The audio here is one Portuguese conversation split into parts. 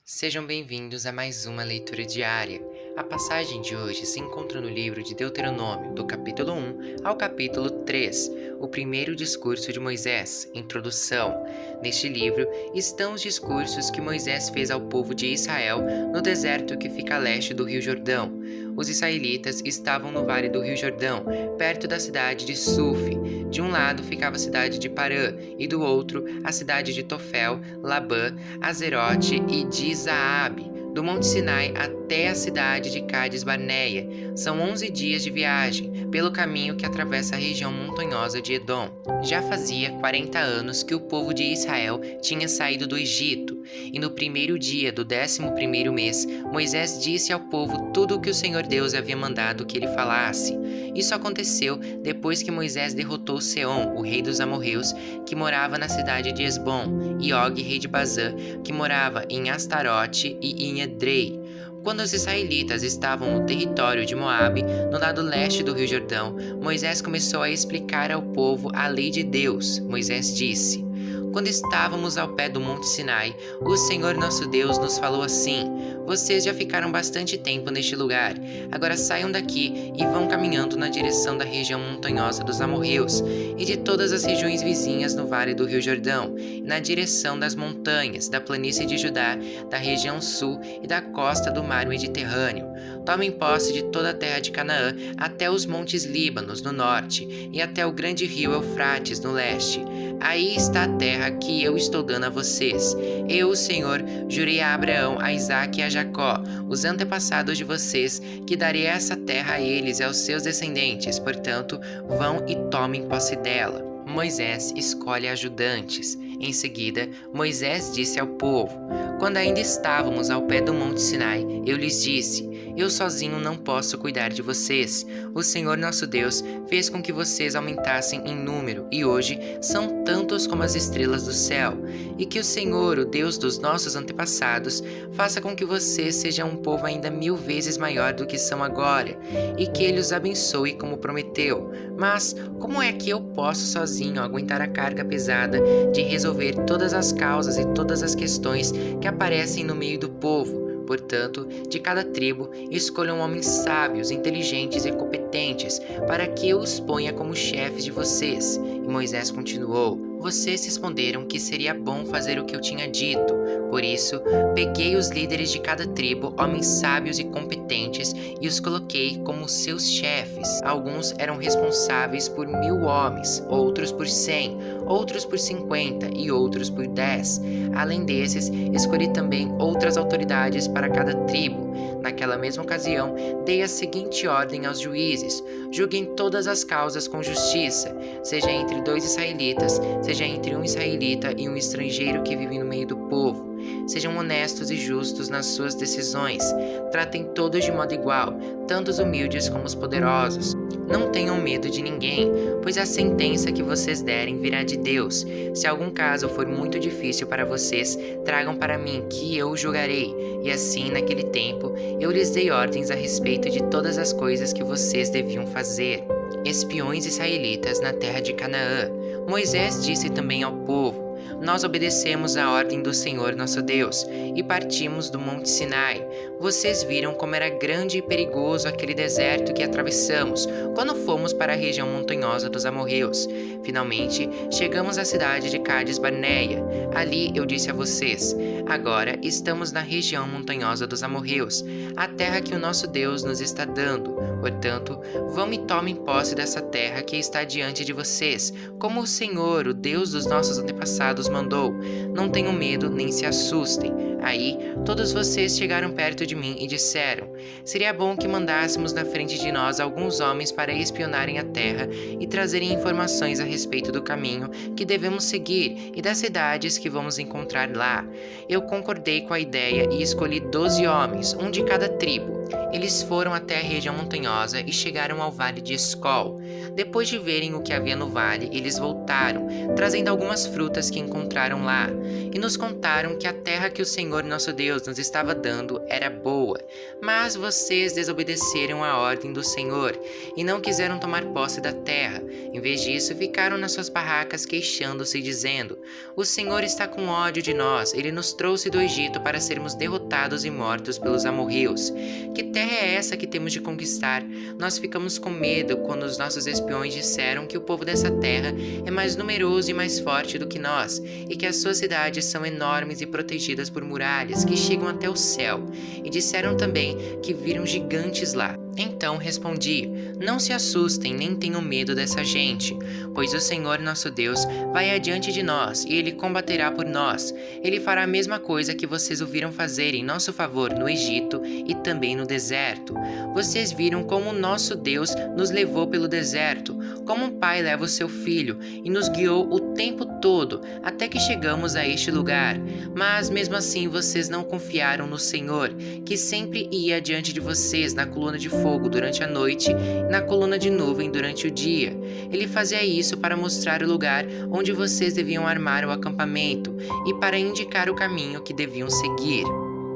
Sejam bem-vindos a mais uma leitura diária. A passagem de hoje se encontra no livro de Deuteronômio, do capítulo 1 ao capítulo 3, o primeiro discurso de Moisés, introdução. Neste livro estão os discursos que Moisés fez ao povo de Israel no deserto que fica a leste do Rio Jordão. Os israelitas estavam no vale do Rio Jordão, perto da cidade de Sufi. De um lado ficava a cidade de Parã, e do outro a cidade de Tofel, Labã, Azerote e de Zaabe. Do Monte Sinai até a cidade de Cádiz Barneia. São 11 dias de viagem, pelo caminho que atravessa a região montanhosa de Edom. Já fazia 40 anos que o povo de Israel tinha saído do Egito, e no primeiro dia do 11º mês, Moisés disse ao povo tudo o que o Senhor Deus havia mandado que ele falasse. Isso aconteceu depois que Moisés derrotou Seom, o rei dos amorreus, que morava na cidade de Esbom, e Og, rei de Bazã, que morava em Astarote e em Edrei. Quando os israelitas estavam no território de Moabe, no lado leste do Rio Jordão, Moisés começou a explicar ao povo a lei de Deus. Moisés disse: Quando estávamos ao pé do Monte Sinai, o Senhor nosso Deus nos falou assim: Vocês já ficaram bastante tempo neste lugar. Agora saiam daqui e vão caminhando na direção da região montanhosa dos amorreus e de todas as regiões vizinhas no vale do Rio Jordão, e na direção das montanhas, da planície de Judá, da região sul e da costa do mar Mediterrâneo. Tomem posse de toda a terra de Canaã, até os montes Líbanos no norte e até o grande rio Eufrates no leste. Aí está a terra que eu estou dando a vocês. Eu, o Senhor, jurei a Abraão, a Isaque e a Jacó, os antepassados de vocês, que darei essa terra a eles e aos seus descendentes. Portanto, vão e tomem posse dela. Moisés escolhe ajudantes. Em seguida, Moisés disse ao povo: Quando ainda estávamos ao pé do Monte Sinai, eu lhes disse: Eu sozinho não posso cuidar de vocês. O Senhor nosso Deus fez com que vocês aumentassem em número, e hoje são tantos como as estrelas do céu. E que o Senhor, o Deus dos nossos antepassados, faça com que vocês sejam um povo ainda 1000 vezes maior do que são agora, e que Ele os abençoe como prometeu. Mas como é que eu posso sozinho aguentar a carga pesada de resolver todas as causas e todas as questões que aparecem no meio do povo? Portanto, de cada tribo, escolham homens sábios, inteligentes e competentes, para que eu os ponha como chefes de vocês. E Moisés continuou: Vocês responderam que seria bom fazer o que eu tinha dito. Por isso, peguei os líderes de cada tribo, homens sábios e competentes, e os coloquei como seus chefes. Alguns eram responsáveis por 1000 homens, outros por 100, outros por 50 e outros por 10. Além desses, escolhi também outras autoridades para cada tribo. Naquela mesma ocasião, dei a seguinte ordem aos juízes: julguem todas as causas com justiça, seja entre 2 israelitas, seja entre um israelita e um estrangeiro que vive no meio do povo. Sejam honestos e justos nas suas decisões. Tratem todos de modo igual, tanto os humildes como os poderosos. Não tenham medo de ninguém, pois a sentença que vocês derem virá de Deus. Se algum caso for muito difícil para vocês, tragam para mim, que eu o julgarei. E assim, naquele tempo, eu lhes dei ordens a respeito de todas as coisas que vocês deviam fazer. Espiões israelitas na terra de Canaã. Moisés disse também ao povo: Nós obedecemos a ordem do Senhor nosso Deus e partimos do Monte Sinai. Vocês viram como era grande e perigoso aquele deserto que atravessamos quando fomos para a região montanhosa dos amorreus. Finalmente, chegamos à cidade de Cádiz Barneia. Ali eu disse a vocês: Agora estamos na região montanhosa dos amorreus, a terra que o nosso Deus nos está dando. Portanto, vão e tomem posse dessa terra que está diante de vocês, como o Senhor, o Deus dos nossos antepassados, mandou. Não tenham medo nem se assustem. Aí, todos vocês chegaram perto de mim e disseram: Seria bom que mandássemos na frente de nós alguns homens para espionarem a terra e trazerem informações a respeito do caminho que devemos seguir e das cidades que vamos encontrar lá. Eu concordei com a ideia e escolhi 12 homens, um de cada tribo. Eles foram até a região montanhosa e chegaram ao vale de Escol. Depois de verem o que havia no vale, eles voltaram, trazendo algumas frutas que encontraram lá, e nos contaram que a terra que o Senhor nosso Deus nos estava dando era boa, mas vocês desobedeceram à ordem do Senhor e não quiseram tomar posse da terra. Em vez disso, ficaram nas suas barracas queixando-se, dizendo: O Senhor está com ódio de nós, ele nos trouxe do Egito para sermos derrotados e mortos pelos amorreus. Que terra é essa que temos de conquistar? Nós ficamos com medo quando os nossos espiões disseram que o povo dessa terra é mais numeroso e mais forte do que nós, e que as suas cidades são enormes e protegidas por muralhas que chegam até o céu. E disseram também que viram gigantes lá. Então respondi: Não se assustem, nem tenham medo dessa gente, pois o Senhor nosso Deus vai adiante de nós e ele combaterá por nós. Ele fará a mesma coisa que vocês o viram fazer em nosso favor no Egito e também no deserto. Vocês viram como o nosso Deus nos levou pelo deserto, como um pai leva o seu filho, e nos guiou o tempo todo até que chegamos a este lugar. Mas mesmo assim vocês não confiaram no Senhor, que sempre ia adiante de vocês na coluna de fogo durante a noite e na coluna de nuvem durante o dia. Ele fazia isso para mostrar o lugar onde vocês deviam armar o acampamento e para indicar o caminho que deviam seguir.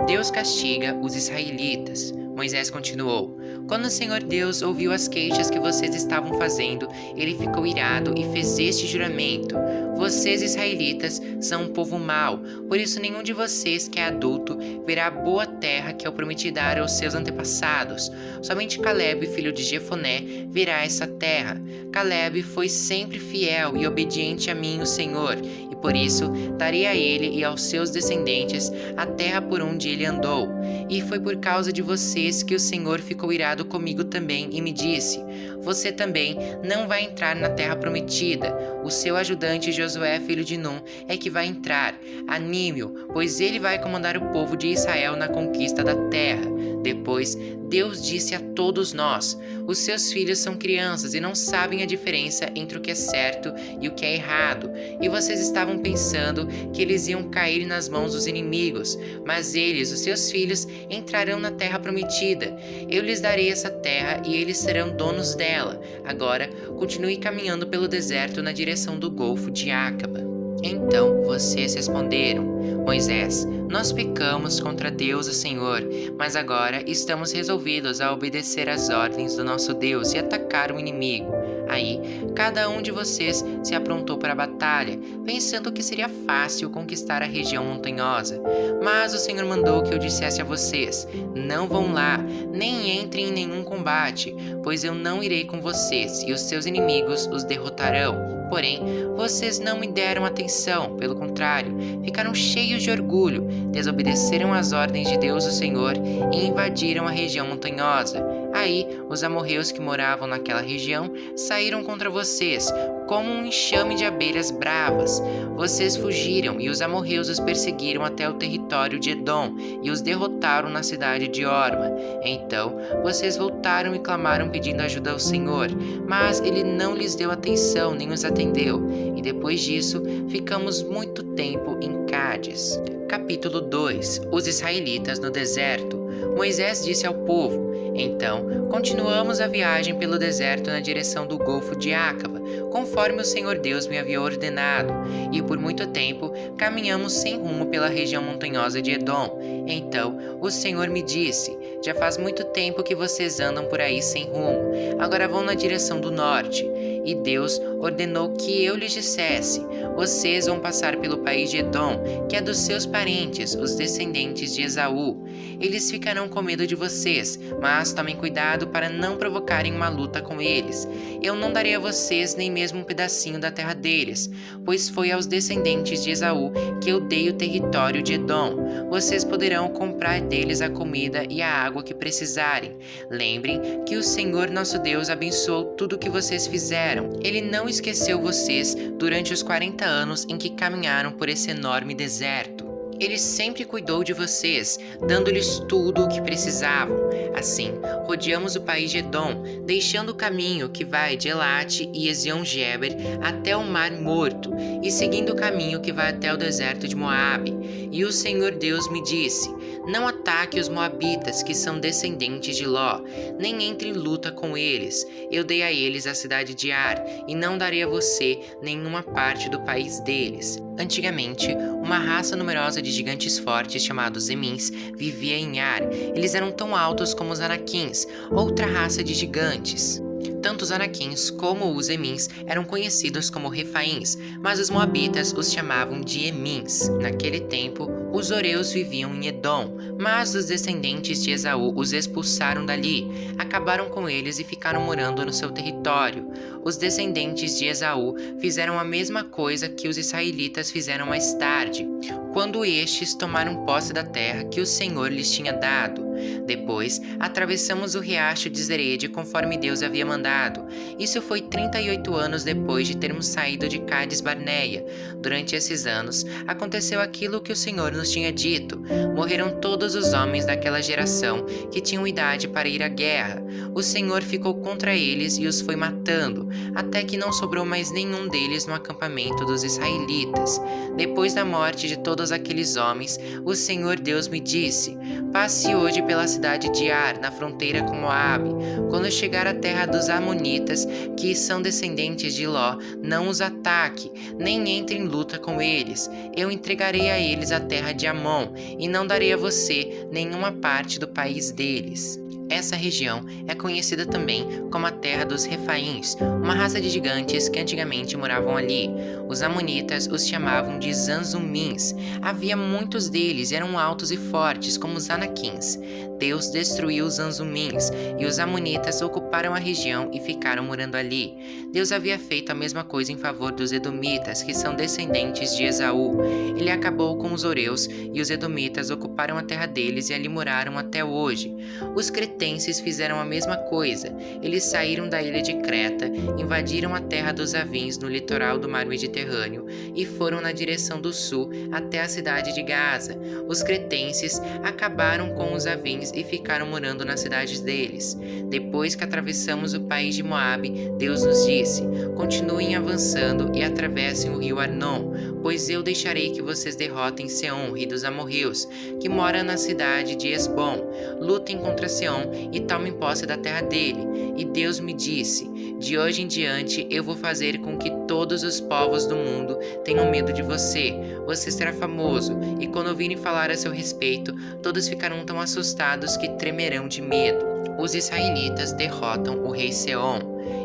Deus castiga os israelitas. Moisés continuou: Quando o Senhor Deus ouviu as queixas que vocês estavam fazendo, ele ficou irado e fez este juramento: Vocês, israelitas, são um povo mau, por isso nenhum de vocês que é adulto verá a boa terra que eu prometi dar aos seus antepassados. Somente Calebe, filho de Jefoné, verá essa terra. Calebe foi sempre fiel e obediente a mim, o Senhor, e por isso darei a ele e aos seus descendentes a terra por onde ele andou. E foi por causa de vocês que o Senhor ficou irado comigo também e me disse: Você também não vai entrar na terra prometida. O seu ajudante Josué, filho de Num, é que vai entrar. Anime-o, pois ele vai comandar o povo de Israel na conquista da terra. Depois, Deus disse a todos nós: Os seus filhos são crianças e não sabem a diferença entre o que é certo e o que é errado. E vocês estavam pensando que eles iam cair nas mãos dos inimigos, mas eles, os seus filhos, entrarão na terra prometida. Eu lhes darei essa terra e eles serão donos dela. Agora, continue caminhando pelo deserto na direção do Golfo de Acaba. Então vocês responderam: Moisés, nós pecamos contra Deus, o Senhor, mas agora estamos resolvidos a obedecer às ordens do nosso Deus e atacar o inimigo. Aí, cada um de vocês se aprontou para a batalha, pensando que seria fácil conquistar a região montanhosa. Mas o Senhor mandou que eu dissesse a vocês: Não vão lá, nem entrem em nenhum combate, pois eu não irei com vocês e os seus inimigos os derrotarão. Porém, vocês não me deram atenção, pelo contrário, ficaram cheios de orgulho, desobedeceram às ordens de Deus, o Senhor, e invadiram a região montanhosa. Aí, os amorreus que moravam naquela região saíram contra vocês, como um enxame de abelhas bravas. Vocês fugiram e os amorreus os perseguiram até o território de Edom e os derrotaram na cidade de Orma. Então, vocês voltaram e clamaram pedindo ajuda ao Senhor, mas ele não lhes deu atenção nem os atendeu. E depois disso, ficamos muito tempo em Cádiz. Capítulo 2. Os israelitas no deserto. Moisés disse ao povo: Então, continuamos a viagem pelo deserto na direção do Golfo de Acaba, conforme o Senhor Deus me havia ordenado, e por muito tempo caminhamos sem rumo pela região montanhosa de Edom. Então o Senhor me disse: Já faz muito tempo que vocês andam por aí sem rumo, agora vão na direção do norte. E Deus ordenou que eu lhes dissesse: Vocês vão passar pelo país de Edom, que é dos seus parentes, os descendentes de Esaú. Eles ficarão com medo de vocês, mas tomem cuidado para não provocarem uma luta com eles. Eu não darei a vocês nem mesmo um pedacinho da terra deles, pois foi aos descendentes de Esaú que eu dei o território de Edom. Vocês poderão comprar deles a comida e a água que precisarem. Lembrem que o Senhor nosso Deus abençoou tudo o que vocês fizeram. Ele não esqueceu vocês durante os 40 anos em que caminharam por esse enorme deserto. Ele sempre cuidou de vocês, dando-lhes tudo o que precisavam. Assim, rodeamos o país de Edom, deixando o caminho que vai de Elate e Ezion-Geber até o Mar Morto, e seguindo o caminho que vai até o deserto de Moabe. E o Senhor Deus me disse: não ataque os moabitas, que são descendentes de Ló, nem entre em luta com eles. Eu dei a eles a cidade de Ar, e não darei a você nenhuma parte do país deles. Antigamente, uma raça numerosa de gigantes fortes chamados Emins vivia em Ar. Eles eram tão altos como os Anaquins, outra raça de gigantes. Tanto os Anaquins como os Emins eram conhecidos como Refaíns, mas os Moabitas os chamavam de Emins. Naquele tempo, os Oreus viviam em Edom, mas os descendentes de Esaú os expulsaram dali, acabaram com eles e ficaram morando no seu território. Os descendentes de Esaú fizeram a mesma coisa que os israelitas fizeram mais tarde, quando estes tomaram posse da terra que o Senhor lhes tinha dado. Depois, atravessamos o riacho de Zered conforme Deus havia mandado. Isso foi 38 anos depois de termos saído de Cádiz Barneia. Durante esses anos, aconteceu aquilo que o Senhor nos tinha dito. Morreram todos os homens daquela geração que tinham idade para ir à guerra. O Senhor ficou contra eles e os foi matando, até que não sobrou mais nenhum deles no acampamento dos israelitas. Depois da morte de todos aqueles homens, o Senhor Deus me disse: passe hoje pela cidade de Ar, na fronteira com Moabe. Quando chegar à terra dos Amonitas, que são descendentes de Ló, não os ataque, nem entre em luta com eles. Eu entregarei a eles a terra de Amon, e não darei a você nenhuma parte do país deles. Essa região é conhecida também como a terra dos Refaíns, uma raça de gigantes que antigamente moravam ali. Os amonitas os chamavam de Zanzumins. Havia muitos deles e eram altos e fortes como os Anaquins. Deus destruiu os Zanzumins e os amonitas ocuparam a região e ficaram morando ali. Deus havia feito a mesma coisa em favor dos edomitas, que são descendentes de Esaú. Ele acabou com os Oreus e os edomitas ocuparam a terra deles e ali moraram até hoje. Os cretenses fizeram a mesma coisa. Eles saíram da ilha de Creta, invadiram a terra dos Avins no litoral do mar Mediterrâneo e foram na direção do sul até a cidade de Gaza. Os cretenses acabaram com os Avins e ficaram morando nas cidades deles. Depois que atravessamos o país de Moabe, Deus nos disse: continuem avançando e atravessem o rio Arnon, pois eu deixarei que vocês derrotem Seom, rei dos amorreus, que mora na cidade de Esbom. Lutem contra Seom e tomem posse da terra dele. E Deus me disse: de hoje em diante eu vou fazer com que todos os povos do mundo tenham medo de você. Você será famoso, e quando ouvirem falar a seu respeito, todos ficarão tão assustados que tremerão de medo. Os israelitas derrotam o rei Seom.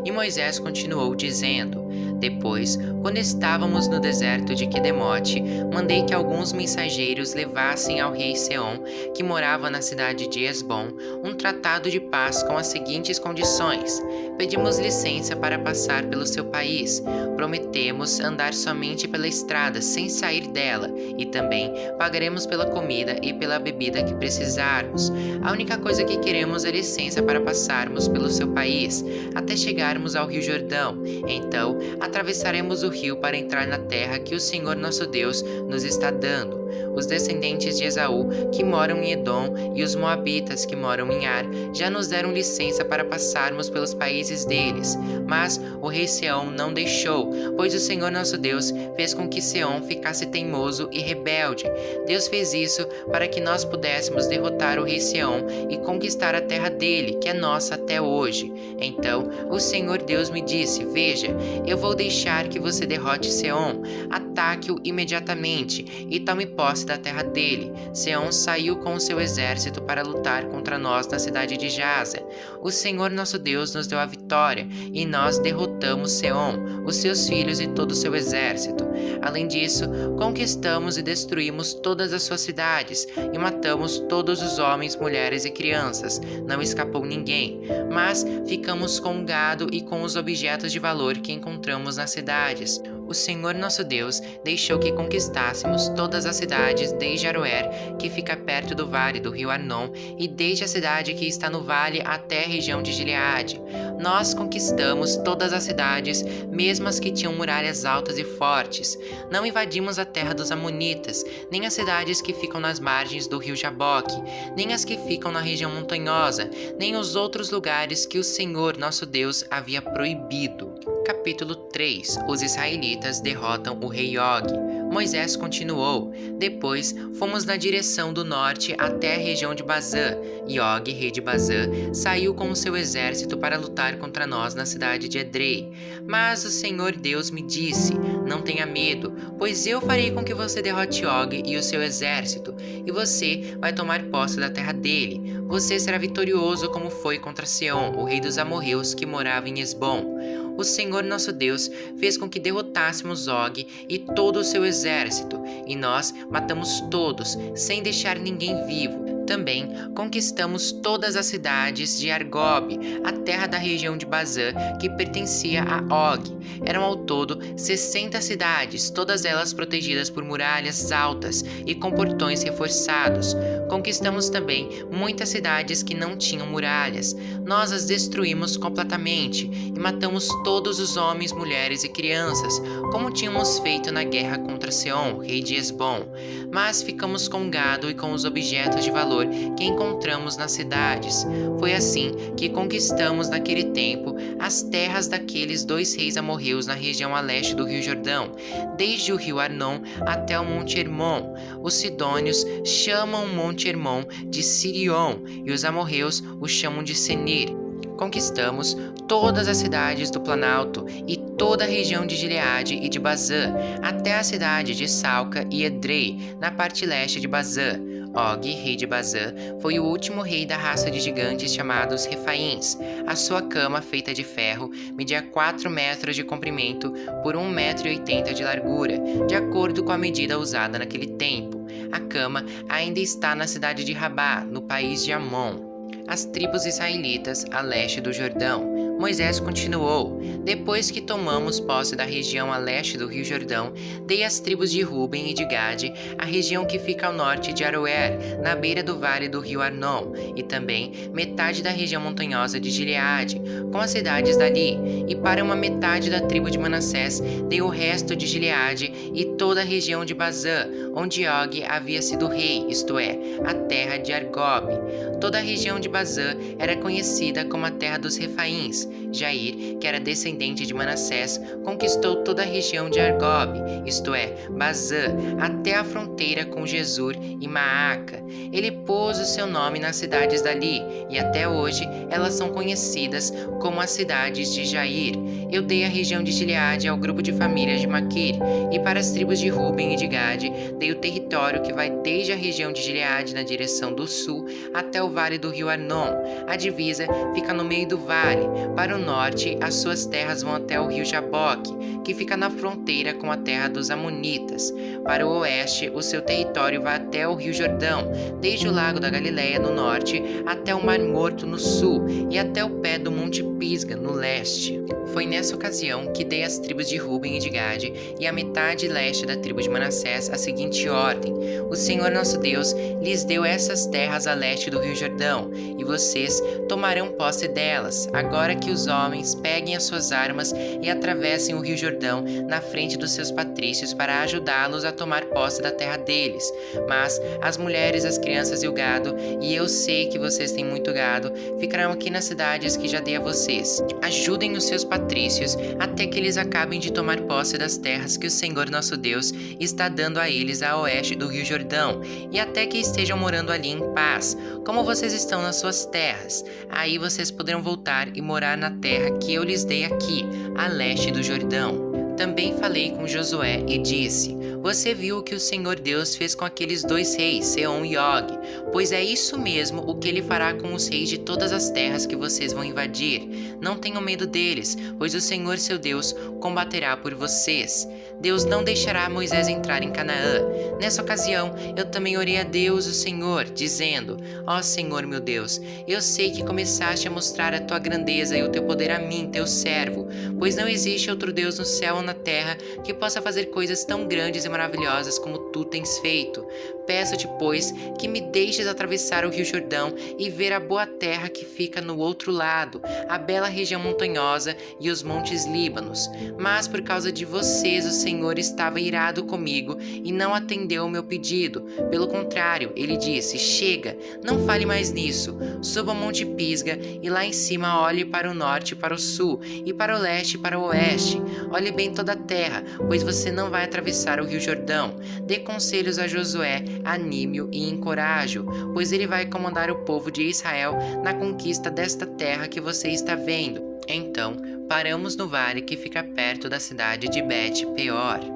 E Moisés continuou dizendo: depois, quando estávamos no deserto de Quedemote, mandei que alguns mensageiros levassem ao rei Seom, que morava na cidade de Esbom, um tratado de paz com as seguintes condições: pedimos licença para passar pelo seu país, prometemos andar somente pela estrada sem sair dela, e também pagaremos pela comida e pela bebida que precisarmos. A única coisa que queremos é licença para passarmos pelo seu país, até chegarmos ao rio Jordão. Então, atravessaremos o rio para entrar na terra que o Senhor nosso Deus nos está dando. Os descendentes de Esaú, que moram em Edom, e os moabitas, que moram em Ar, já nos deram licença para passarmos pelos países deles. Mas o rei Seom não deixou, pois o Senhor nosso Deus fez com que Seom ficasse teimoso e rebelde. Deus fez isso para que nós pudéssemos derrotar o rei Seom e conquistar a terra dele, que é nossa até hoje. Então o Senhor Deus me disse: veja, eu vou deixar que você derrote Seom, ataque-o imediatamente e tome posse da terra dele. Seom saiu com o seu exército para lutar contra nós na cidade de Jaza. O Senhor nosso Deus nos deu a vitória e nós derrotamos Seom, os seus filhos e todo o seu exército. Além disso, conquistamos e destruímos todas as suas cidades e matamos todos os homens, mulheres e crianças. Não escapou ninguém, mas ficamos com o gado e com os objetos de valor que encontramos nas cidades. O Senhor nosso Deus deixou que conquistássemos todas as cidades desde Aroer, que fica perto do vale do rio Arnon, e desde a cidade que está no vale até a região de Gileade. Nós conquistamos todas as cidades, mesmo as que tinham muralhas altas e fortes. Não invadimos a terra dos Amonitas, nem as cidades que ficam nas margens do rio Jaboque, nem as que ficam na região montanhosa, nem os outros lugares que o Senhor nosso Deus havia proibido. Capítulo 3. Os israelitas derrotam o rei Og. Moisés continuou: Depois fomos na direção do norte até a região de Bazã, e Og, rei de Bazã, saiu com o seu exército para lutar contra nós na cidade de Edrei. Mas o Senhor Deus me disse: Não tenha medo, pois eu farei com que você derrote Og e o seu exército, e você vai tomar posse da terra dele. Você será vitorioso como foi contra Seom, o rei dos amorreus que morava em Esbom. O Senhor nosso Deus fez com que derrotássemos Og e todo o seu exército, e nós matamos todos, sem deixar ninguém vivo. Também conquistamos todas as cidades de Argob, a terra da região de Bazã, que pertencia a Og. Eram ao todo 60 cidades, todas elas protegidas por muralhas altas e com portões reforçados. Conquistamos também muitas cidades que não tinham muralhas. Nós as destruímos completamente e matamos todos os homens, mulheres e crianças, como tínhamos feito na guerra contra Seom, rei de Esbom. Mas ficamos com o gado e com os objetos de valor que encontramos nas cidades. Foi assim que conquistamos naquele tempo as terras daqueles 2 reis amorreus na região a leste do rio Jordão, desde o rio Arnon até o monte Hermon. Os sidônios chamam o monte Hermon de Sirion e os amorreus o chamam de Senir. Conquistamos todas as cidades do Planalto e toda a região de Gileade e de Bazã, até a cidade de Salca e Edrei, na parte leste de Bazã. Og, rei de Bazã, foi o último rei da raça de gigantes chamados Refaíns. A sua cama, feita de ferro, media 4 metros de comprimento por 1,80 m de largura, de acordo com a medida usada naquele tempo. A cama ainda está na cidade de Rabá, no país de Amon. As tribos israelitas a leste do Jordão. Moisés continuou: Depois que tomamos posse da região a leste do rio Jordão, dei às tribos de Ruben e de Gade a região que fica ao norte de Aroer, na beira do vale do rio Arnon, e também metade da região montanhosa de Gileade, com as cidades dali, e para uma metade da tribo de Manassés dei o resto de Gileade e toda a região de Bazã, onde Og havia sido rei, isto é, a terra de Argob. Toda a região de Bazã era conhecida como a terra dos Refaíns. Jair, que era descendente de Manassés, conquistou toda a região de Argob, isto é, Bazã, até a fronteira com Jesur e Maaca. Ele pôs o seu nome nas cidades dali, e até hoje elas são conhecidas como as cidades de Jair. Eu dei a região de Gileade ao grupo de famílias de Maquir, e para as tribos de Ruben e de Gade dei o território que vai desde a região de Gileade na direção do sul até o vale do rio Arnon. A divisa fica no meio do vale. Para o norte, as suas terras vão até o rio Jaboque, que fica na fronteira com a terra dos Amonitas. Para o oeste, o seu território vai até o rio Jordão, desde o lago da Galileia no norte até o Mar Morto no sul e até o pé do Monte Pisga no leste. Foi nessa ocasião que dei às tribos de Ruben e de Gade e à metade leste da tribo de Manassés a seguinte ordem: O Senhor nosso Deus lhes deu essas terras a leste do rio Jordão, e vocês tomarão posse delas, agora que os homens peguem as suas armas e atravessem o rio Jordão na frente dos seus patrícios para ajudá-los a tomar posse da terra deles. Mas as mulheres, as crianças e o gado, e eu sei que vocês têm muito gado, ficarão aqui nas cidades que já dei a vocês. Ajudem os seus patrícios até que eles acabem de tomar posse das terras que o Senhor nosso Deus está dando a eles a oeste do rio Jordão, e até que estejam morando ali em paz, como vocês estão nas suas terras. Aí vocês poderão voltar e morar na terra que eu lhes dei aqui, a leste do Jordão. Também falei com Josué e disse: Você viu o que o Senhor Deus fez com aqueles 2 reis, Seom e Og, pois é isso mesmo o que ele fará com os reis de todas as terras que vocês vão invadir. Não tenham medo deles, pois o Senhor seu Deus combaterá por vocês. Deus não deixará Moisés entrar em Canaã. Nessa ocasião, eu também orei a Deus, o Senhor, dizendo: Ó Senhor meu Deus, eu sei que começaste a mostrar a tua grandeza e o teu poder a mim, teu servo, pois não existe outro Deus no céu ou na terra que possa fazer coisas tão grandes e maravilhosas como tu tens feito. Peço-te, pois, que me deixes atravessar o rio Jordão e ver a boa terra que fica no outro lado, a bela região montanhosa e os montes Líbanos. Mas por causa de vocês, o Senhor estava irado comigo e não atendeu ao meu pedido. Pelo contrário, ele disse: Chega, não fale mais nisso. Suba ao Monte Pisga e lá em cima olhe para o norte e para o sul, e para o leste e para o oeste. Olhe bem toda a terra, pois você não vai atravessar o rio Rio Jordão. Dê conselhos a Josué, anime-o e encoraje-o, pois ele vai comandar o povo de Israel na conquista desta terra que você está vendo. Então, paramos no vale que fica perto da cidade de Bet-peor.